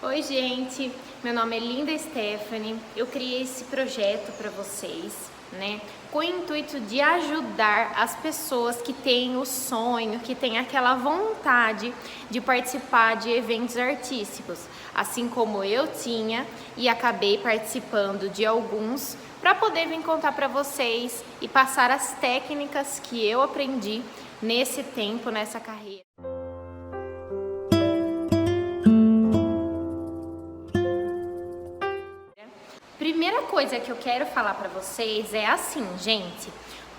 Oi, gente, meu nome é Linda Stephanie. Eu criei esse projeto para vocês, né, com o intuito de ajudar as pessoas que têm o sonho, que têm aquela vontade de participar de eventos artísticos, assim como eu tinha e acabei participando de alguns, para poder vir contar para vocês e passar as técnicas que eu aprendi nesse tempo, nessa carreira. Primeira coisa que eu quero falar para vocês é assim, gente,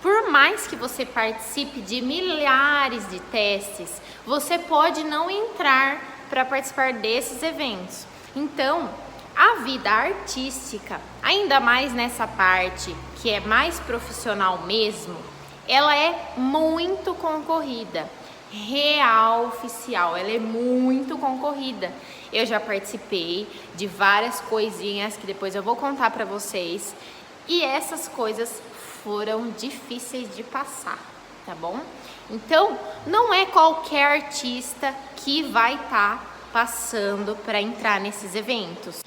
por mais que você participe de milhares de testes, você pode não entrar para participar desses eventos. Então, a vida artística, ainda mais nessa parte que é mais profissional mesmo, ela é muito concorrida. Real oficial, ela é muito concorrida. Eu já participei de várias coisinhas que depois eu vou contar para vocês, e essas coisas foram difíceis de passar, tá bom? Então, não é qualquer artista que vai estar passando para entrar nesses eventos.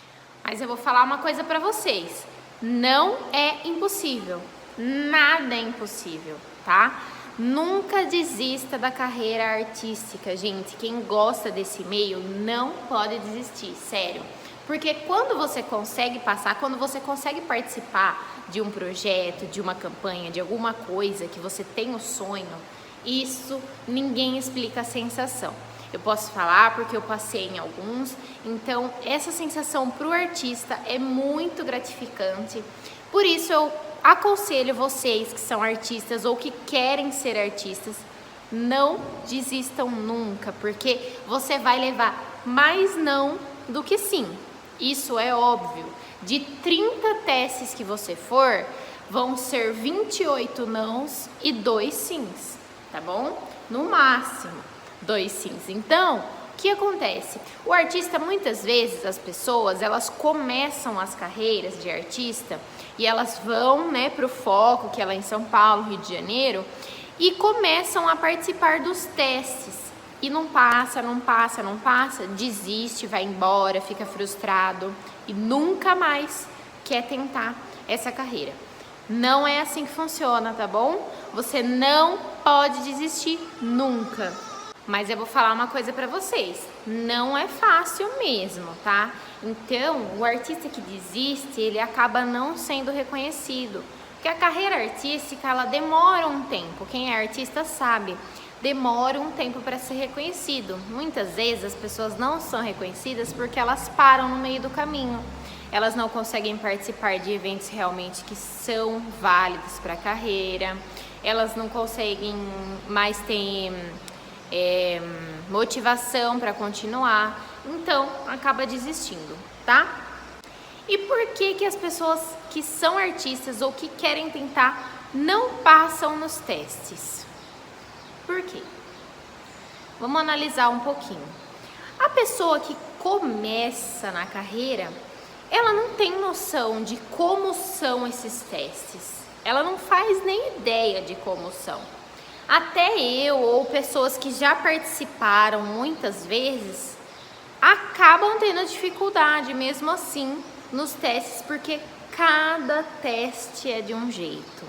Mas eu vou falar uma coisa para vocês, não é impossível, nada é impossível, tá? Nunca desista da carreira artística, gente. Quem gosta desse meio não pode desistir, sério. Porque quando você consegue passar, quando você consegue participar de um projeto, de uma campanha, de alguma coisa que você tem o sonho, isso ninguém explica a sensação. Eu posso falar porque eu passei em alguns, então essa sensação para o artista é muito gratificante. Por isso eu aconselho vocês que são artistas ou que querem ser artistas, não desistam nunca, porque você vai levar mais não do que sim. Isso é óbvio. De 30 testes que você for, vão ser 28 nãos e 2 sims, tá bom? No máximo, 2 sims. Então, o que acontece? O artista, muitas vezes, as pessoas, elas começam as carreiras de artista e elas vão, né, para o foco, que é lá em São Paulo, Rio de Janeiro, e começam a participar dos testes. E não passa, desiste, vai embora, fica frustrado e nunca mais quer tentar essa carreira. Não é assim que funciona, tá bom? Você não pode desistir nunca. Mas eu vou falar uma coisa pra vocês, não é fácil mesmo, tá? Então, o artista que desiste, ele acaba não sendo reconhecido. Porque a carreira artística, ela demora um tempo, quem é artista sabe, demora um tempo para ser reconhecido. Muitas vezes as pessoas não são reconhecidas porque elas param no meio do caminho. Elas não conseguem participar de eventos realmente que são válidos para a carreira, elas não conseguem mais ter motivação para continuar, então acaba desistindo, tá? E por que as pessoas que são artistas ou que querem tentar não passam nos testes? Por quê? Vamos analisar um pouquinho. A pessoa que começa na carreira, ela não tem noção de como são esses testes. Ela não faz nem ideia de como são. Até eu ou pessoas que já participaram muitas vezes acabam tendo dificuldade mesmo assim nos testes, porque cada teste é de um jeito.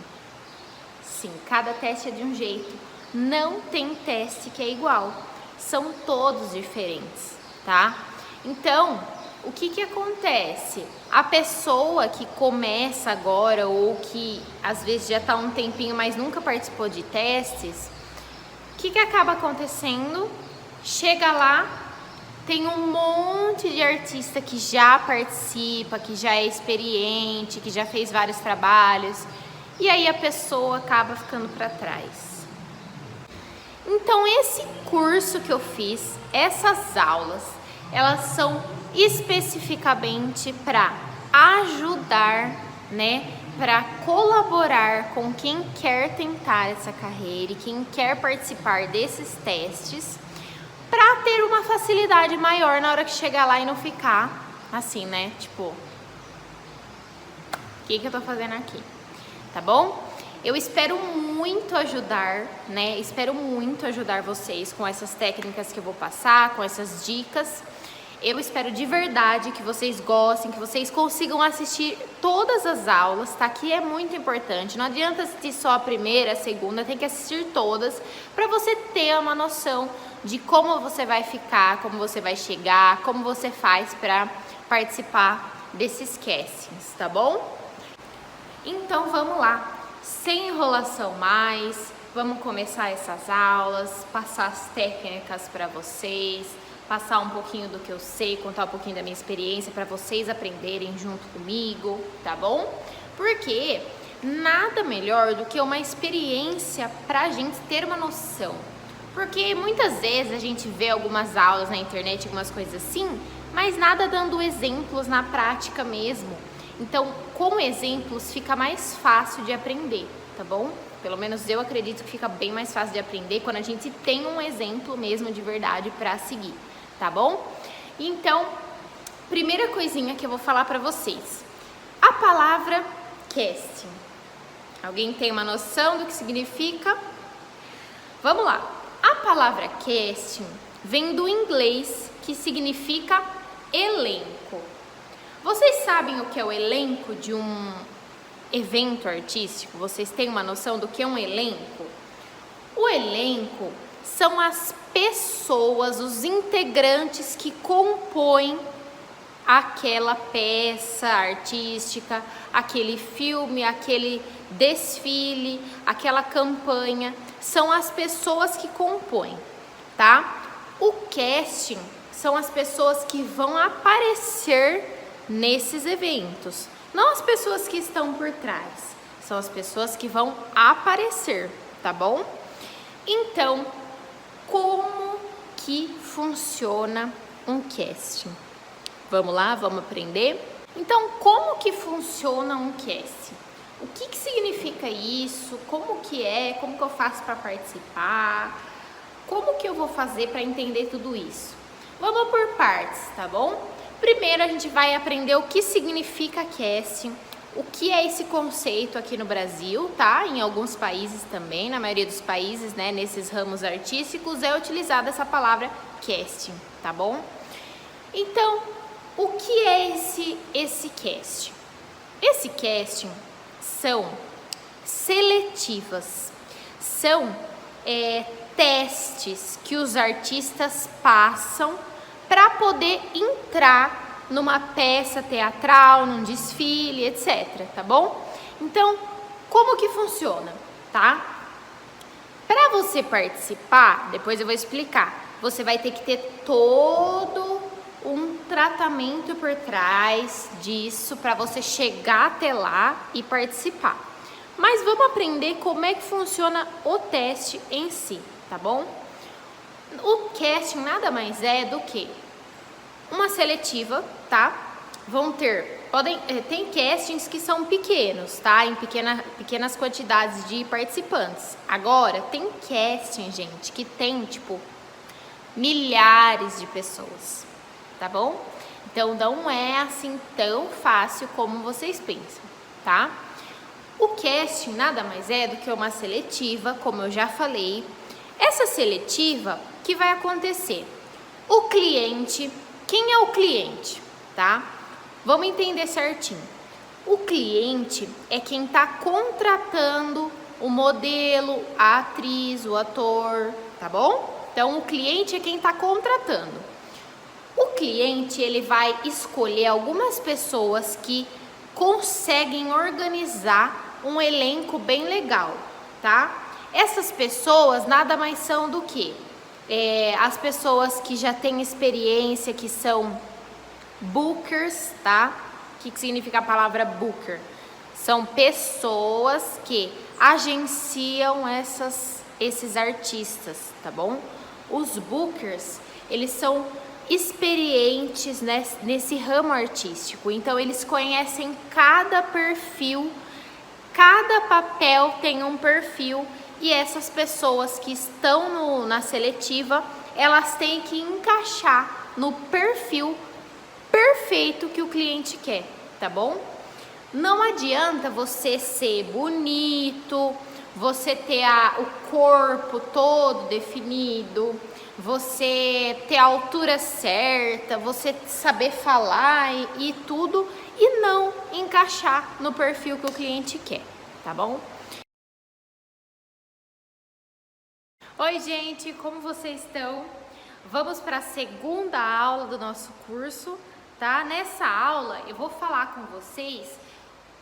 Sim, cada teste é de um jeito. Não tem teste que é igual. São todos diferentes, tá? Então, o que acontece? A pessoa que começa agora ou que às vezes já está um tempinho, mas nunca participou de testes, o que acaba acontecendo? Chega lá, tem um monte de artista que já participa, que já é experiente, que já fez vários trabalhos, e aí a pessoa acaba ficando para trás. Então esse curso que eu fiz, essas aulas, elas são especificamente para ajudar, né, para colaborar com quem quer tentar essa carreira e quem quer participar desses testes, para ter uma facilidade maior na hora que chegar lá e não ficar assim, né, tipo, o que eu tô fazendo aqui, tá bom? Eu espero muito ajudar, né, espero muito ajudar vocês com essas técnicas que eu vou passar, com essas dicas. Eu espero de verdade que vocês gostem, que vocês consigam assistir todas as aulas, tá? Que é muito importante. Não adianta assistir só a primeira, a segunda, tem que assistir todas para você ter uma noção de como você vai ficar, como você vai chegar, como você faz para participar desses castings, tá bom? Então vamos lá, sem enrolação mais, vamos começar essas aulas, passar as técnicas para vocês, passar um pouquinho do que eu sei, contar um pouquinho da minha experiência para vocês aprenderem junto comigo, tá bom? Porque nada melhor do que uma experiência para a gente ter uma noção. Porque muitas vezes a gente vê algumas aulas na internet, algumas coisas assim, mas nada dando exemplos na prática mesmo. Então, com exemplos fica mais fácil de aprender, tá bom? Pelo menos eu acredito que fica bem mais fácil de aprender quando a gente tem um exemplo mesmo de verdade para seguir, tá bom? Então, primeira coisinha que eu vou falar para vocês. A palavra casting. Alguém tem uma noção do que significa? Vamos lá. A palavra casting vem do inglês, que significa elenco. Vocês sabem o que é o elenco de um evento artístico? Vocês têm uma noção do que é um elenco? O elenco são as pessoas, os integrantes que compõem aquela peça artística, aquele filme, aquele desfile, aquela campanha. São as pessoas que compõem, tá? O casting são as pessoas que vão aparecer nesses eventos. Não as pessoas que estão por trás, são as pessoas que vão aparecer, tá bom? Então, como que funciona um casting? Vamos lá, vamos aprender? Então, como que funciona um casting? O que significa isso? Como que é? Como que eu faço para participar? Como que eu vou fazer para entender tudo isso? Vamos por partes, tá bom? Primeiro a gente vai aprender o que significa casting, o que é esse conceito aqui no Brasil, tá? Em alguns países também, na maioria dos países, né, nesses ramos artísticos é utilizada essa palavra casting, tá bom? Então, o que é esse casting? Esse casting são seletivas, são testes que os artistas passam para poder entrar numa peça teatral, num desfile, etc, tá bom? Então, como que funciona, tá? Para você participar, depois eu vou explicar, você vai ter que ter todo um tratamento por trás disso para você chegar até lá e participar. Mas vamos aprender como é que funciona o teste em si, tá bom? O casting nada mais é do que uma seletiva, tá? Tem castings que são pequenos, tá? Em pequenas quantidades de participantes. Agora, tem casting, gente, que tem, tipo, milhares de pessoas, tá bom? Então, não é assim tão fácil como vocês pensam, tá? O casting nada mais é do que uma seletiva, como eu já falei. Essa seletiva, o que vai acontecer? O cliente, quem é o cliente, tá? Vamos entender certinho. O cliente é quem está contratando o modelo, a atriz, o ator, tá bom? Então, o cliente é quem está contratando. O cliente, ele vai escolher algumas pessoas que conseguem organizar um elenco bem legal, tá? Essas pessoas nada mais são do que as pessoas que já têm experiência, que são bookers, tá? O que significa a palavra booker? São pessoas que agenciam esses artistas, tá bom? Os bookers, eles são experientes nesse ramo artístico, então eles conhecem cada perfil, cada papel tem um perfil, e essas pessoas que estão na seletiva, elas têm que encaixar no perfil perfeito que o cliente quer, tá bom? Não adianta você ser bonito, você ter o corpo todo definido, você ter a altura certa, você saber falar e tudo, e não encaixar no perfil que o cliente quer, tá bom? Oi, gente, como vocês estão? Vamos para a segunda aula do nosso curso, tá? Nessa aula eu vou falar com vocês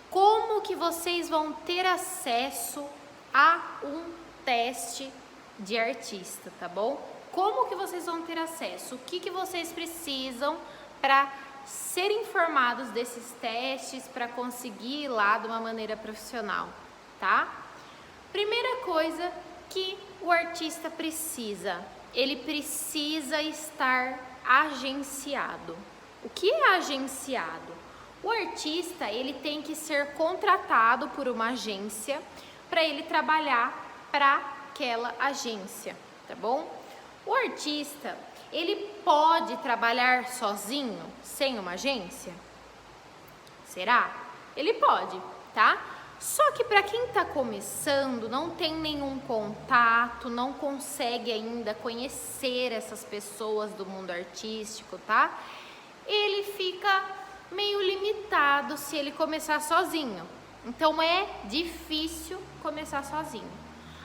como que vocês vão ter acesso a um teste de artista, tá bom? Como que vocês vão ter acesso? O que que vocês precisam para ser informados desses testes, para conseguir ir lá de uma maneira profissional, tá? Primeira coisa que o artista precisa, ele precisa estar agenciado. O que é agenciado? O artista, ele tem que ser contratado por uma agência para ele trabalhar para aquela agência, tá bom? O artista, ele pode trabalhar sozinho, sem uma agência? Será? Ele pode, tá? Só que para quem está começando, não tem nenhum contato, não consegue ainda conhecer essas pessoas do mundo artístico, tá? Ele fica meio limitado se ele começar sozinho. Então é difícil começar sozinho.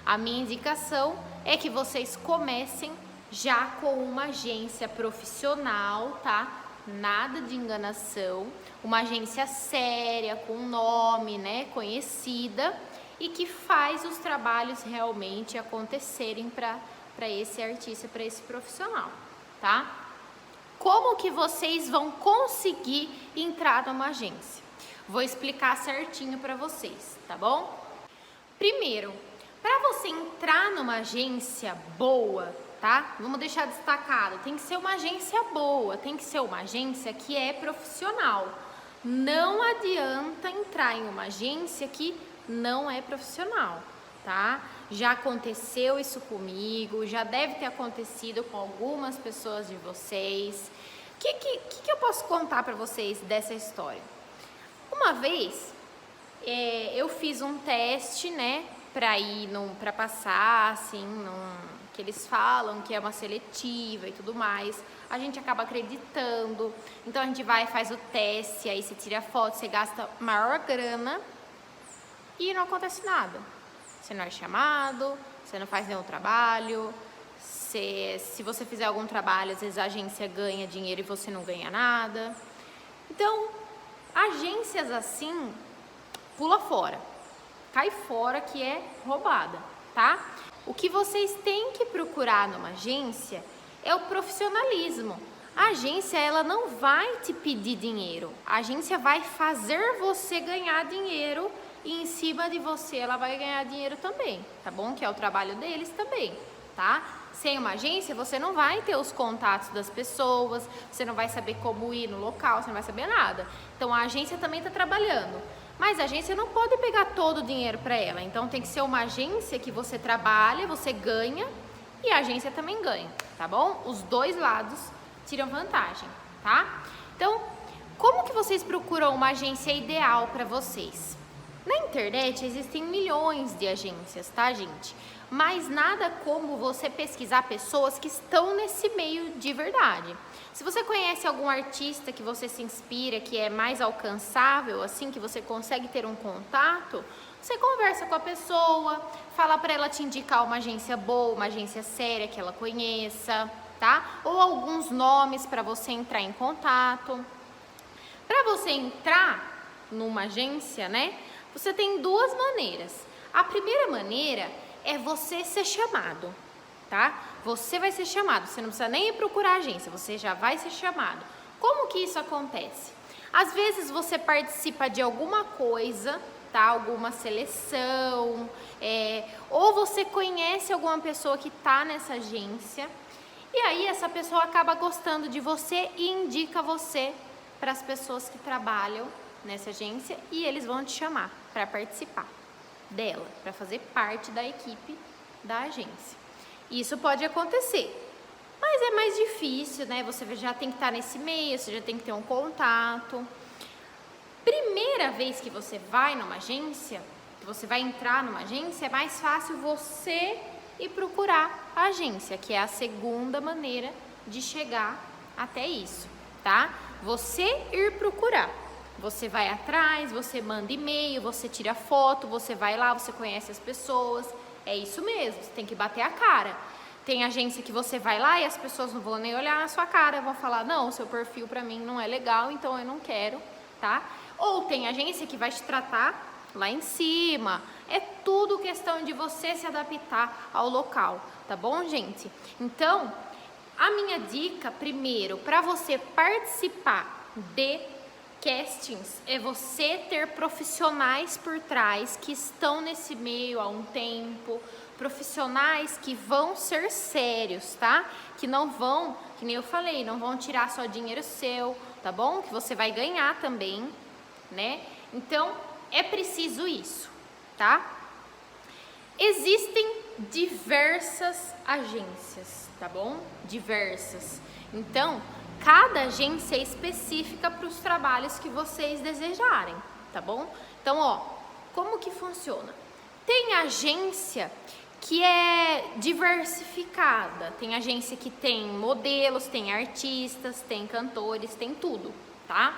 A minha indicação é que vocês comecem já com uma agência profissional, tá? Nada de enganação, uma agência séria, com nome, né, conhecida e que faz os trabalhos realmente acontecerem para esse artista, para esse profissional, tá? Como que vocês vão conseguir entrar numa agência? Vou explicar certinho para vocês, tá bom? Primeiro, para você entrar numa agência boa, tá? Vamos deixar destacado, tem que ser uma agência boa, tem que ser uma agência que é profissional. Não adianta entrar em uma agência que não é profissional, tá? Já aconteceu isso comigo, já deve ter acontecido com algumas pessoas de vocês. O que eu posso contar para vocês dessa história? Uma vez, eu fiz um teste, né, para passar, assim, que eles falam que é uma seletiva e tudo mais. A gente acaba acreditando, então a gente vai e faz o teste, aí você tira a foto, você gasta maior grana e não acontece nada. Você não é chamado, você não faz nenhum trabalho, se você fizer algum trabalho, às vezes a agência ganha dinheiro e você não ganha nada. Então, agências assim, pula fora, cai fora que é roubada, tá? O que vocês têm que procurar numa agência é o profissionalismo. A agência, ela não vai te pedir dinheiro, a agência vai fazer você ganhar dinheiro e em cima de você ela vai ganhar dinheiro também, tá bom? Que é o trabalho deles também, tá? Sem uma agência, você não vai ter os contatos das pessoas, você não vai saber como ir no local, você não vai saber nada. Então, a agência também está trabalhando. Mas a agência não pode pegar todo o dinheiro para ela. Então, tem que ser uma agência que você trabalha, você ganha e a agência também ganha, tá bom? Os dois lados tiram vantagem, tá? Então, como que vocês procuram uma agência ideal para vocês? Na internet existem milhões de agências, tá, gente? Mas nada como você pesquisar pessoas que estão nesse meio de verdade. Se você conhece algum artista que você se inspira, que é mais alcançável, assim, que você consegue ter um contato, você conversa com a pessoa, fala para ela te indicar uma agência boa, uma agência séria que ela conheça, tá? Ou alguns nomes para você entrar em contato. Para você entrar numa agência, né? Você tem duas maneiras. A primeira maneira é você ser chamado, tá? Você vai ser chamado, você não precisa nem ir procurar agência, você já vai ser chamado. Como que isso acontece? Às vezes você participa de alguma coisa, tá? Alguma seleção, ou você conhece alguma pessoa que tá nessa agência, e aí essa pessoa acaba gostando de você e indica você para as pessoas que trabalham nessa agência e eles vão te chamar para participar dela, para fazer parte da equipe da agência. Isso pode acontecer, mas é mais difícil, né? Você já tem que estar nesse meio, você já tem que ter um contato. Primeira vez que você vai numa agência, que você vai entrar numa agência, é mais fácil você e procurar a agência, que é a segunda maneira de chegar até isso, tá? Você ir procurar. Você vai atrás, você manda e-mail, você tira foto, você vai lá, você conhece as pessoas. É isso mesmo, você tem que bater a cara. Tem agência que você vai lá e as pessoas não vão nem olhar na sua cara, vão falar, não, seu perfil pra mim não é legal, então eu não quero, tá? Ou tem agência que vai te tratar lá em cima. É tudo questão de você se adaptar ao local, tá bom, gente? Então, a minha dica, primeiro, para você participar de castings, é você ter profissionais por trás que estão nesse meio há um tempo, profissionais que vão ser sérios, tá? Que não vão, que nem eu falei, não vão tirar só dinheiro seu, tá bom? Que você vai ganhar também, né? Então, é preciso isso, tá? Existem diversas agências, tá bom? Diversas. Então, cada agência é específica para os trabalhos que vocês desejarem, tá bom? Então, ó, como que funciona? Tem agência que é diversificada, tem agência que tem modelos, tem artistas, tem cantores, tem tudo, tá?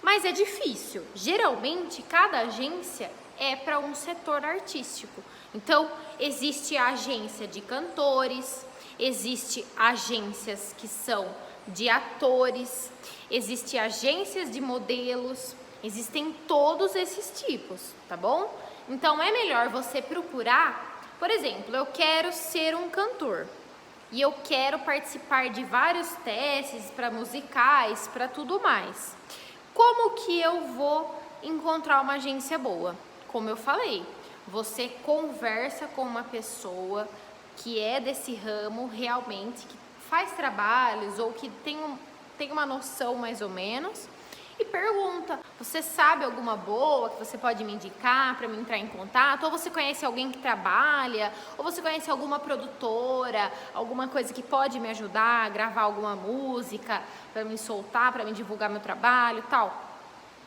Mas é difícil. Geralmente, cada agência é para um setor artístico. Então, existe a agência de cantores, existe agências que são de atores, existe agências de modelos, existem todos esses tipos, tá bom? Então, é melhor você procurar, por exemplo, eu quero ser um cantor e eu quero participar de vários testes para musicais, para tudo mais. Como que eu vou encontrar uma agência boa? Como eu falei, você conversa com uma pessoa que é desse ramo realmente, que faz trabalhos ou que tem uma noção mais ou menos e pergunta, você sabe alguma boa que você pode me indicar para me entrar em contato? Ou você conhece alguém que trabalha? Ou você conhece alguma produtora, alguma coisa que pode me ajudar a gravar alguma música para me soltar, para me divulgar meu trabalho e tal?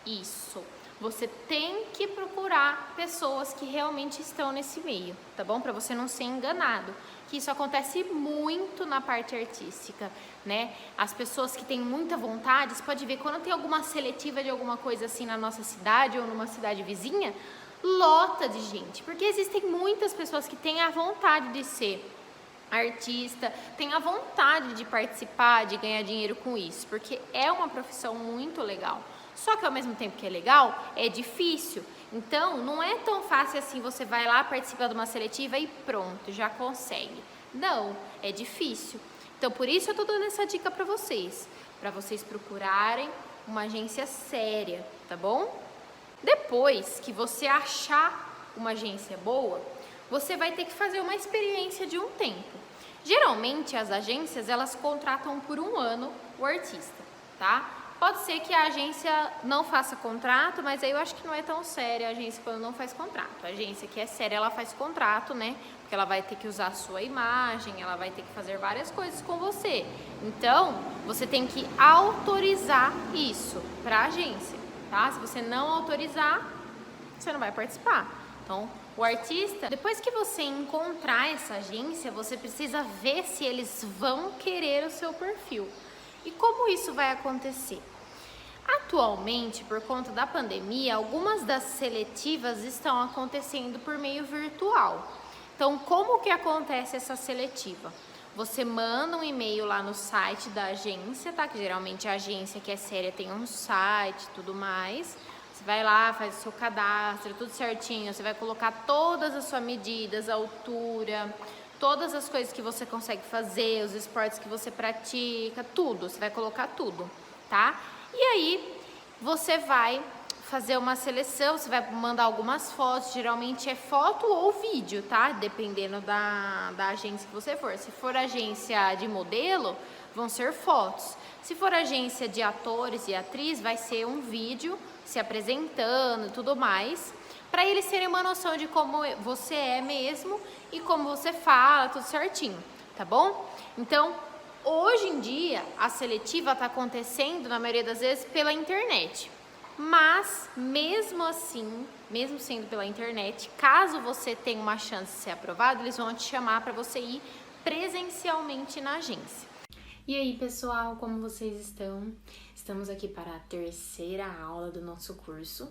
Isso. Você tem que procurar pessoas que realmente estão nesse meio, tá bom? Para você não ser enganado, que isso acontece muito na parte artística, né? As pessoas que têm muita vontade, você pode ver, quando tem alguma seletiva de alguma coisa assim na nossa cidade ou numa cidade vizinha, lota de gente, porque existem muitas pessoas que têm a vontade de ser artista, têm a vontade de participar, de ganhar dinheiro com isso, porque é uma profissão muito legal. Só que ao mesmo tempo que é legal, é difícil. Então, não é tão fácil assim, você vai lá, participa de uma seletiva e pronto, já consegue. Não, é difícil. Então, por isso eu tô dando essa dica para vocês procurarem uma agência séria, tá bom? Depois que você achar uma agência boa, você vai ter que fazer uma experiência de um tempo. Geralmente, as agências, elas contratam por 1 ano o artista, tá? Pode ser que a agência não faça contrato, mas aí eu acho que não é tão séria a agência quando não faz contrato. A agência que é séria, ela faz contrato, né? Porque ela vai ter que usar a sua imagem, ela vai ter que fazer várias coisas com você. Então, você tem que autorizar isso para a agência, tá? Se você não autorizar, você não vai participar. Então, o artista, depois que você encontrar essa agência, você precisa ver se eles vão querer o seu perfil. E como isso vai acontecer? Atualmente, por conta da pandemia, algumas das seletivas estão acontecendo por meio virtual. Então, como que acontece essa seletiva? Você manda um e-mail lá no site da agência, tá? Que geralmente a agência que é séria tem um site e tudo mais. Você vai lá, faz o seu cadastro, tudo certinho. Você vai colocar todas as suas medidas, a altura, todas as coisas que você consegue fazer, os esportes que você pratica, tudo, você vai colocar tudo, tá? E aí, você vai fazer uma seleção, você vai mandar algumas fotos, geralmente é foto ou vídeo, tá? Dependendo da agência que você for. Se for agência de modelo, vão ser fotos. Se for agência de atores e atriz, vai ser um vídeo se apresentando e tudo mais, para eles terem uma noção de como você é mesmo e como você fala, tudo certinho, tá bom? Então, hoje em dia, a seletiva está acontecendo, na maioria das vezes, pela internet. Mas, mesmo assim, mesmo sendo pela internet, caso você tenha uma chance de ser aprovado, eles vão te chamar para você ir presencialmente na agência. E aí, pessoal, como vocês estão? Estamos aqui para a terceira aula do nosso curso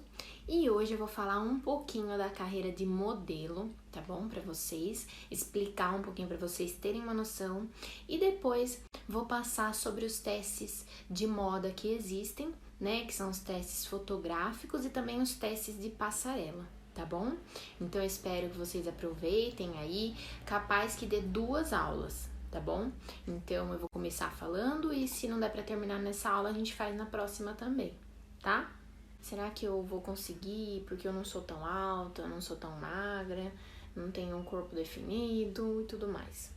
e hoje eu vou falar um pouquinho da carreira de modelo, tá bom? Para vocês, explicar um pouquinho para vocês terem uma noção e depois vou passar sobre os testes de moda que existem, né? Que são os testes fotográficos e também os testes de passarela. Tá bom? Então eu espero que vocês aproveitem aí, capaz que dê 2 aulas, tá bom? Então eu vou começar falando e se não der pra terminar nessa aula, a gente faz na próxima também, tá? Será que eu vou conseguir? Porque eu não sou tão alta, eu não sou tão magra, não tenho um corpo definido e tudo mais.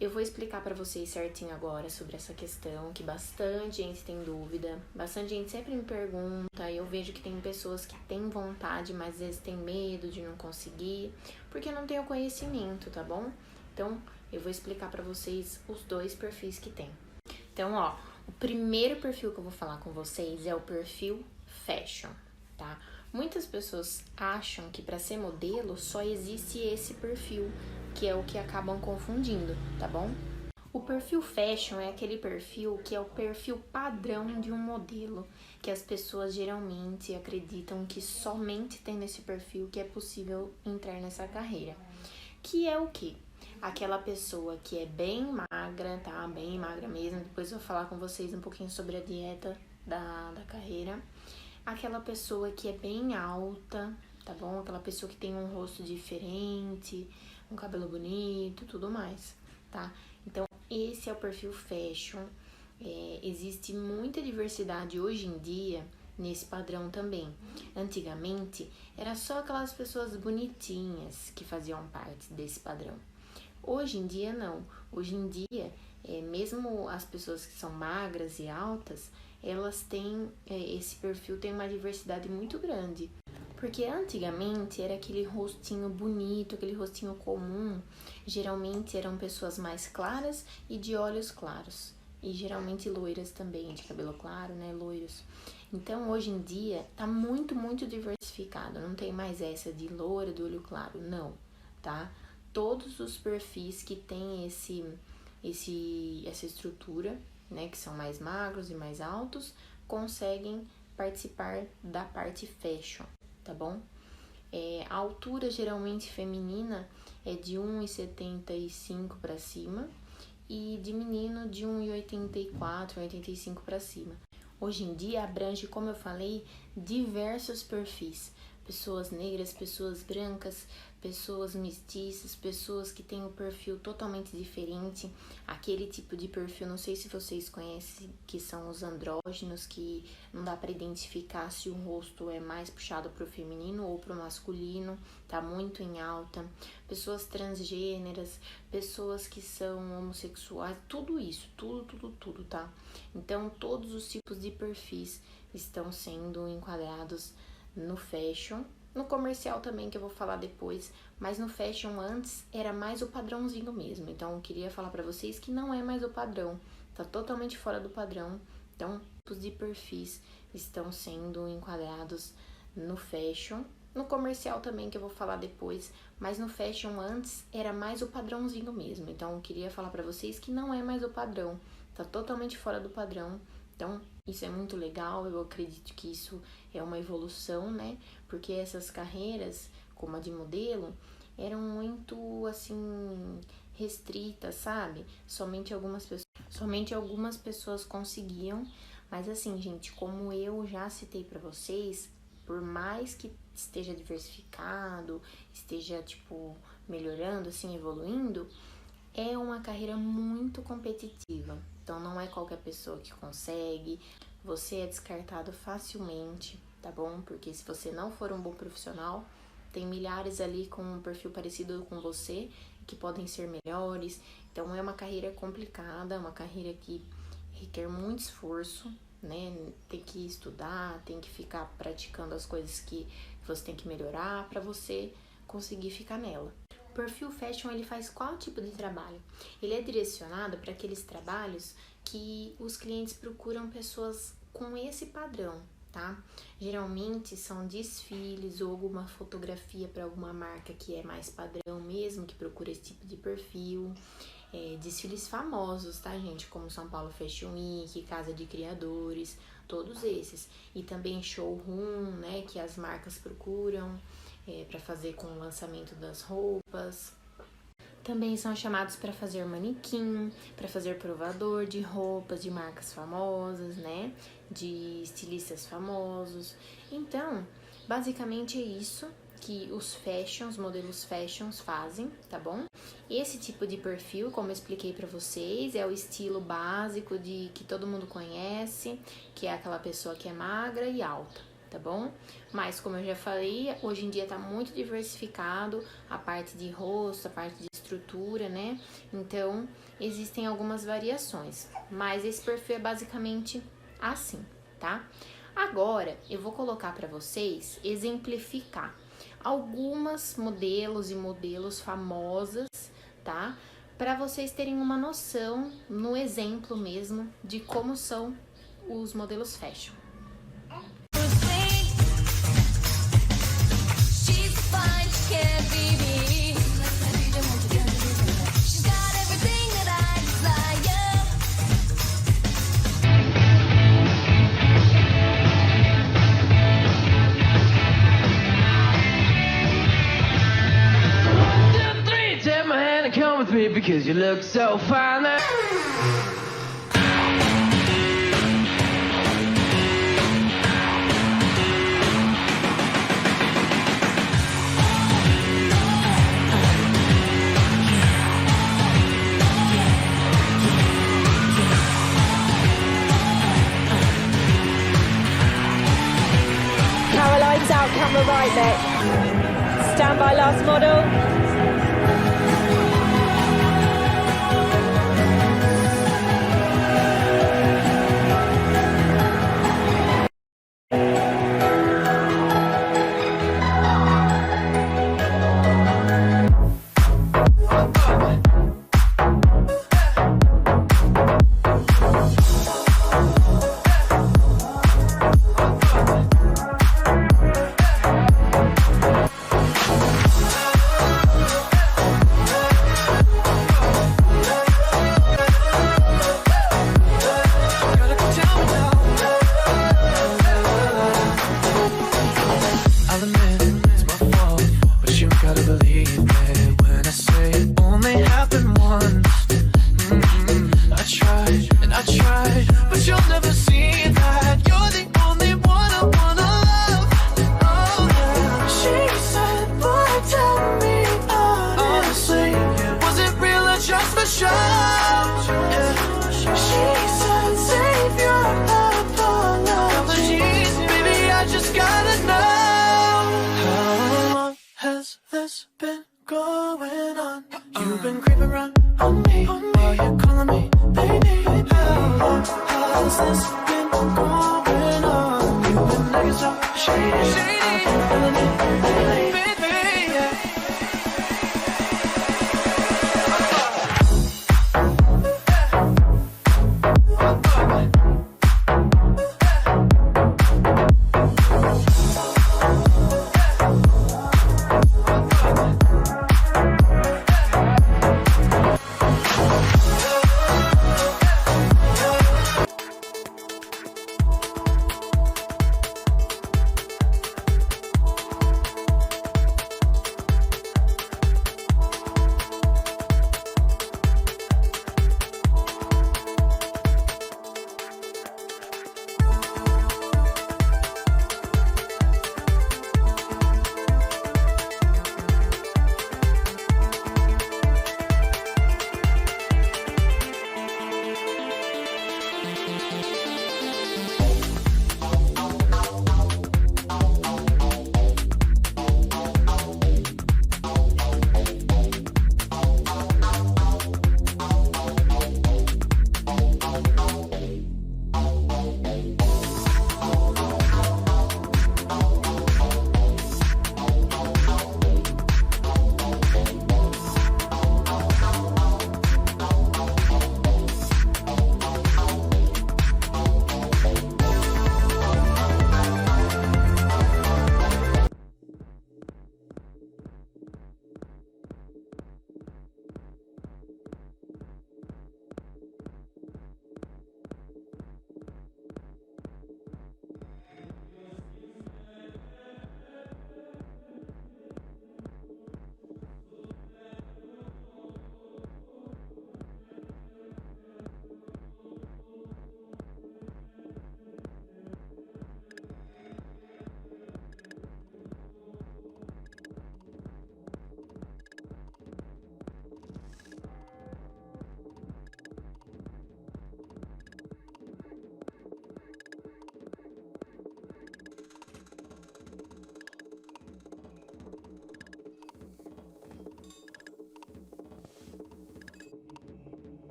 Eu vou explicar pra vocês certinho agora sobre essa questão, que bastante gente tem dúvida, bastante gente sempre me pergunta, e eu vejo que tem pessoas que têm vontade, mas às vezes tem medo de não conseguir, porque não tem o conhecimento, tá bom? Então, eu vou explicar pra vocês os 2 perfis que tem. Então, ó, o primeiro perfil que eu vou falar com vocês é o perfil fashion, tá? Muitas pessoas acham que para ser modelo só existe esse perfil, que é o que acabam confundindo, tá bom? O perfil fashion é aquele perfil que é o perfil padrão de um modelo, que as pessoas geralmente acreditam que somente tem nesse perfil que é possível entrar nessa carreira. Que é o quê? Aquela pessoa que é bem magra, tá? Bem magra mesmo. Depois eu vou falar com vocês um pouquinho sobre a dieta da carreira. Aquela pessoa que é bem alta, tá bom? Aquela pessoa que tem um rosto diferente, um cabelo bonito, tudo mais, tá? Então, esse é o perfil fashion. Existe muita diversidade hoje em dia nesse padrão também. Antigamente, era só aquelas pessoas bonitinhas que faziam parte desse padrão. Hoje em dia, não. Hoje em dia, mesmo as pessoas que são magras e altas, elas têm, esse perfil tem uma diversidade muito grande. Porque antigamente era aquele rostinho bonito, aquele rostinho comum. Geralmente eram pessoas mais claras e de olhos claros. E geralmente loiras também, de cabelo claro, né, loiros. Então, hoje em dia, tá muito, muito diversificado. Não tem mais essa de loira, do olho claro, não, tá? Todos os perfis que tem essa estrutura, né, que são mais magros e mais altos, conseguem participar da parte fashion, tá bom? A altura geralmente feminina é de 1,75 para cima e de menino de 1,84, 1,85 para cima. Hoje em dia abrange, como eu falei, diversos perfis. Pessoas negras, pessoas brancas, pessoas mestiças, pessoas que têm um perfil totalmente diferente. Aquele tipo de perfil, não sei se vocês conhecem, que são os andrógenos, que não dá para identificar se o rosto é mais puxado para o feminino ou para o masculino, tá muito em alta. Pessoas transgêneras, pessoas que são homossexuais, tudo isso, tudo, tá? Então, todos os tipos de perfis estão sendo enquadrados no fashion, no comercial também, que eu vou falar depois, mas no fashion antes era mais o padrãozinho mesmo. Então eu queria falar pra vocês que não é mais o padrão, tá totalmente fora do padrão. Então, os de perfis estão sendo enquadrados no fashion, no comercial também, que eu vou falar depois, mas no fashion antes era mais o padrãozinho mesmo. Então eu queria falar pra vocês que não é mais o padrão, tá totalmente fora do padrão. Então, isso é muito legal, eu acredito que isso é uma evolução, né? Porque essas carreiras, como a de modelo, eram muito, assim, restritas, sabe? Somente algumas pessoas conseguiam. Mas assim, gente, como eu já citei pra vocês, por mais que esteja diversificado, esteja, tipo, melhorando, assim, evoluindo, é uma carreira muito competitiva. Então não é qualquer pessoa que consegue, você é descartado facilmente, tá bom? Porque se você não for um bom profissional, tem milhares ali com um perfil parecido com você que podem ser melhores. Então é uma carreira complicada, uma carreira que requer muito esforço, né? Tem que estudar, tem que ficar praticando as coisas que você tem que melhorar para você conseguir ficar nela. O perfil fashion, ele faz qual tipo de trabalho? Ele é direcionado para aqueles trabalhos que os clientes procuram pessoas com esse padrão, tá? Geralmente são desfiles ou alguma fotografia para alguma marca que é mais padrão mesmo, que procura esse tipo de perfil. Desfiles famosos, tá, gente? Como São Paulo Fashion Week, Casa de Criadores, todos esses. E também showroom, né, que as marcas procuram para fazer com o lançamento das roupas. Também são chamados para fazer manequim, para fazer provador de roupas de marcas famosas, né? De estilistas famosos. Então, basicamente é isso que os modelos fashions fazem, tá bom? Esse tipo de perfil, como eu expliquei para vocês, é o estilo básico que todo mundo conhece, que é aquela pessoa que é magra e alta, tá bom? Mas, como eu já falei, hoje em dia tá muito diversificado a parte de rosto, a parte de estrutura, né? Então, existem algumas variações, mas esse perfil é basicamente assim, tá? Agora, eu vou colocar para vocês exemplificar algumas modelos e modelos famosas, tá? Para vocês terem uma noção, no exemplo mesmo, de como são os modelos fashion. Because you look so fine. Caroline's out, camera right, Beck. Stand by last model. You've been creeping around on me, are you calling me baby? How's this been going on? You've been acting so shady, I've been feeling it lately, baby, yeah.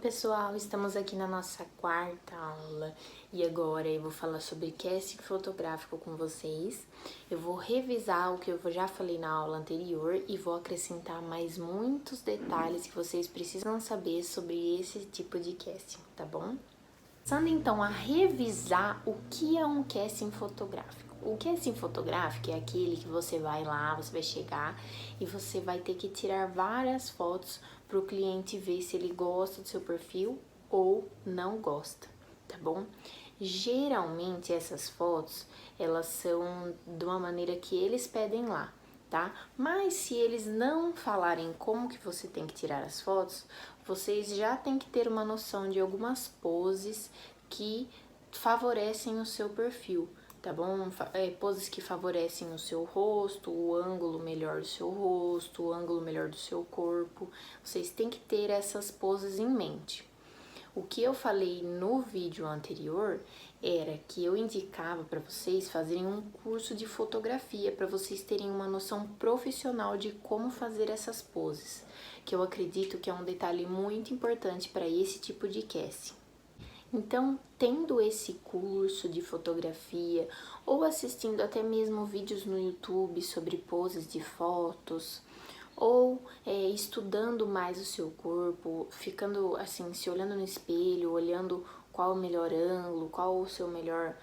pessoal, estamos aqui na nossa quarta aula e agora eu vou falar sobre casting fotográfico com vocês. Eu vou revisar o que eu já falei na aula anterior e vou acrescentar mais muitos detalhes que vocês precisam saber sobre esse tipo de casting, tá bom? Começando então a revisar o que é um casting fotográfico. O casting fotográfico é aquele que você vai lá, você vai chegar e você vai ter que tirar várias fotos para o cliente ver se ele gosta do seu perfil ou não gosta, tá bom? Geralmente essas fotos, elas são de uma maneira que eles pedem lá, tá? Mas se eles não falarem como que você tem que tirar as fotos, vocês já tem que ter uma noção de algumas poses que favorecem o seu perfil, tá bom? Poses que favorecem o seu rosto, o ângulo melhor do seu rosto, o ângulo melhor do seu corpo. Vocês têm que ter essas poses em mente. O que eu falei no vídeo anterior era que eu indicava para vocês fazerem um curso de fotografia para vocês terem uma noção profissional de como fazer essas poses, que eu acredito que é um detalhe muito importante para esse tipo de casting. Então, tendo esse curso de fotografia ou assistindo até mesmo vídeos no YouTube sobre poses de fotos, ou estudando mais o seu corpo, ficando assim, se olhando no espelho, olhando qual o melhor ângulo, qual o seu melhor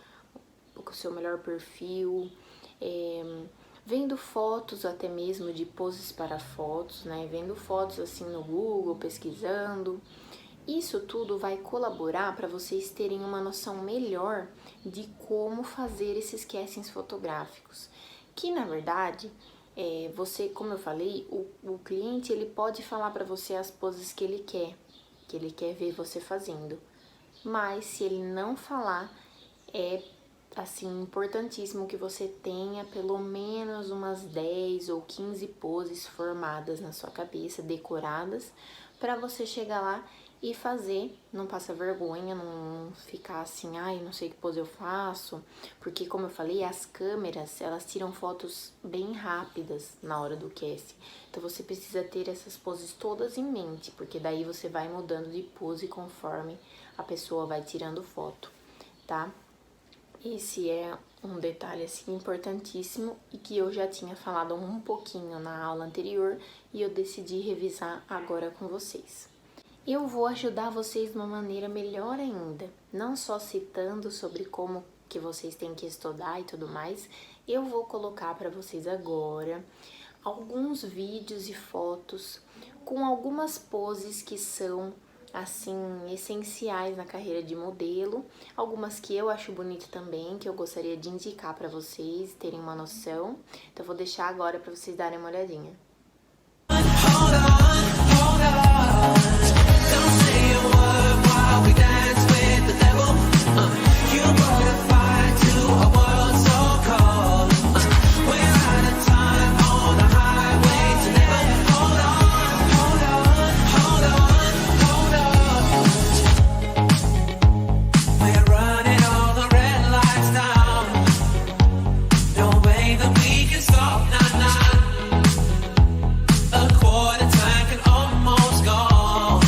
perfil, vendo fotos até mesmo de poses para fotos, né? Vendo fotos assim no Google, pesquisando. Isso tudo vai colaborar para vocês terem uma noção melhor de como fazer esses castings fotográficos, que na verdade você, como eu falei, o cliente ele pode falar para você as poses que ele quer ver você fazendo, mas se ele não falar, é assim importantíssimo que você tenha pelo menos umas 10 ou 15 poses formadas na sua cabeça, decoradas, para você chegar lá e fazer, não passa vergonha, não ficar assim, ai, não sei que pose eu faço, porque como eu falei, as câmeras, elas tiram fotos bem rápidas na hora do casting, então você precisa ter essas poses todas em mente, porque daí você vai mudando de pose conforme a pessoa vai tirando foto, tá? Esse é um detalhe assim importantíssimo e que eu já tinha falado um pouquinho na aula anterior e eu decidi revisar agora com vocês. Eu vou ajudar vocês de uma maneira melhor ainda, não só citando sobre como que vocês têm que estudar e tudo mais, eu vou colocar para vocês agora alguns vídeos e fotos com algumas poses que são assim essenciais na carreira de modelo, algumas que eu acho bonito também, que eu gostaria de indicar para vocês terem uma noção, então eu vou deixar agora para vocês darem uma olhadinha. A quarter tank and almost gone.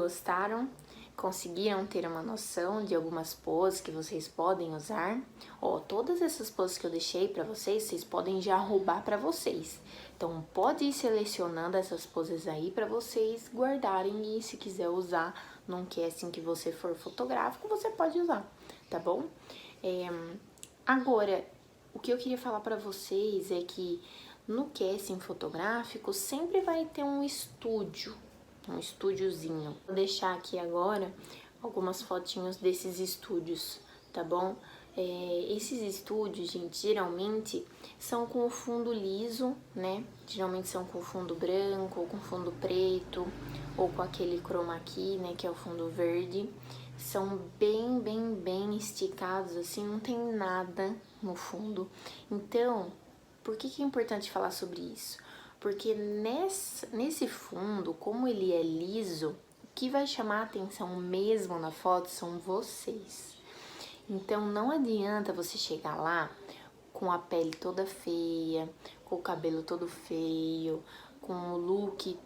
gostaram? Conseguiram ter uma noção de algumas poses que vocês podem usar? Ó, todas essas poses que eu deixei pra vocês, vocês podem já roubar pra vocês. Então, pode ir selecionando essas poses aí pra vocês guardarem e se quiser usar num casting que você for fotográfico, você pode usar, tá bom? Agora, o que eu queria falar pra vocês é que no casting fotográfico sempre vai ter um estúdiozinho. Vou deixar aqui agora algumas fotinhos desses estúdios, tá bom? Esses estúdios, gente, geralmente são com o fundo liso, né? Geralmente são com fundo branco, ou com fundo preto, ou com aquele chroma key, né? Que é o fundo verde. São bem esticados, assim, não tem nada no fundo. Então, por que é importante falar sobre isso? Porque nesse fundo, como ele é liso, o que vai chamar a atenção mesmo na foto são vocês. Então, não adianta você chegar lá com a pele toda feia, com o cabelo todo feio, com o look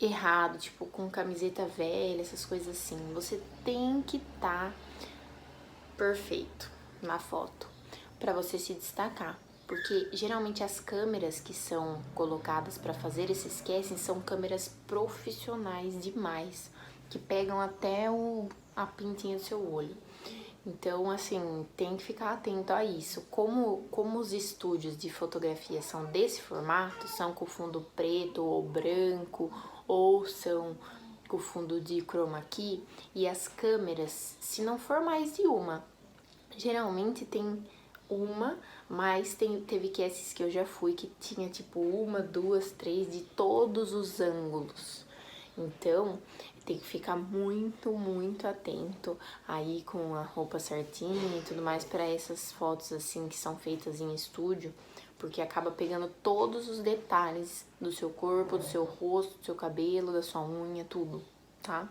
errado, tipo com camiseta velha, essas coisas assim. Você tem que estar perfeito na foto para você se destacar. Porque geralmente as câmeras que são colocadas para fazer esses castings são câmeras profissionais demais, que pegam até a pintinha do seu olho. Então, assim, tem que ficar atento a isso. Como os estúdios de fotografia são desse formato, são com fundo preto ou branco, ou são com fundo de chroma key, e as câmeras, se não for mais de uma, geralmente tem uma, mas teve castings que eu já fui que tinha tipo uma, duas, três de todos os ângulos. Então, tem que ficar muito atento aí com a roupa certinha e tudo mais para essas fotos assim que são feitas em estúdio, porque acaba pegando todos os detalhes do seu corpo, do seu rosto, do seu cabelo, da sua unha, tudo, tá?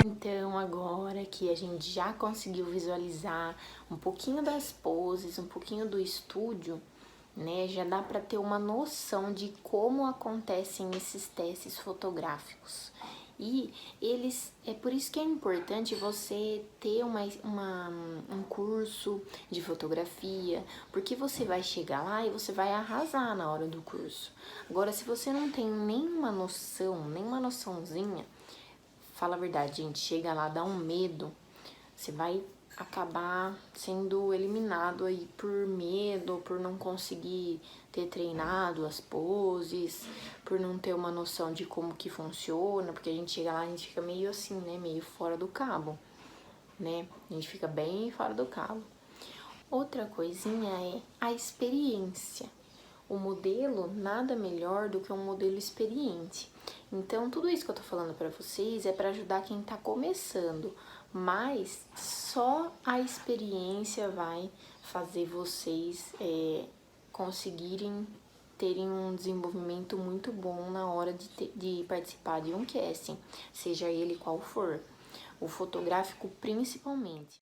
Então, agora que a gente já conseguiu visualizar um pouquinho das poses, um pouquinho do estúdio, né, já dá para ter uma noção de como acontecem esses testes fotográficos. E é por isso que é importante você ter um curso de fotografia, porque você vai chegar lá e você vai arrasar na hora do curso. Agora, se você não tem nenhuma noçãozinha, fala a verdade, gente, chega lá, dá um medo, você vai acabar sendo eliminado aí por medo, por não conseguir ter treinado as poses, por não ter uma noção de como que funciona, porque a gente chega lá, a gente fica meio assim, né, meio fora do cabo, né, a gente fica bem fora do cabo. Outra coisinha é a experiência. O modelo nada melhor do que um modelo experiente. Então, tudo isso que eu tô falando pra vocês é pra ajudar quem tá começando, mas só a experiência vai fazer vocês conseguirem terem um desenvolvimento muito bom na hora de participar de um casting, seja ele qual for, o fotográfico principalmente.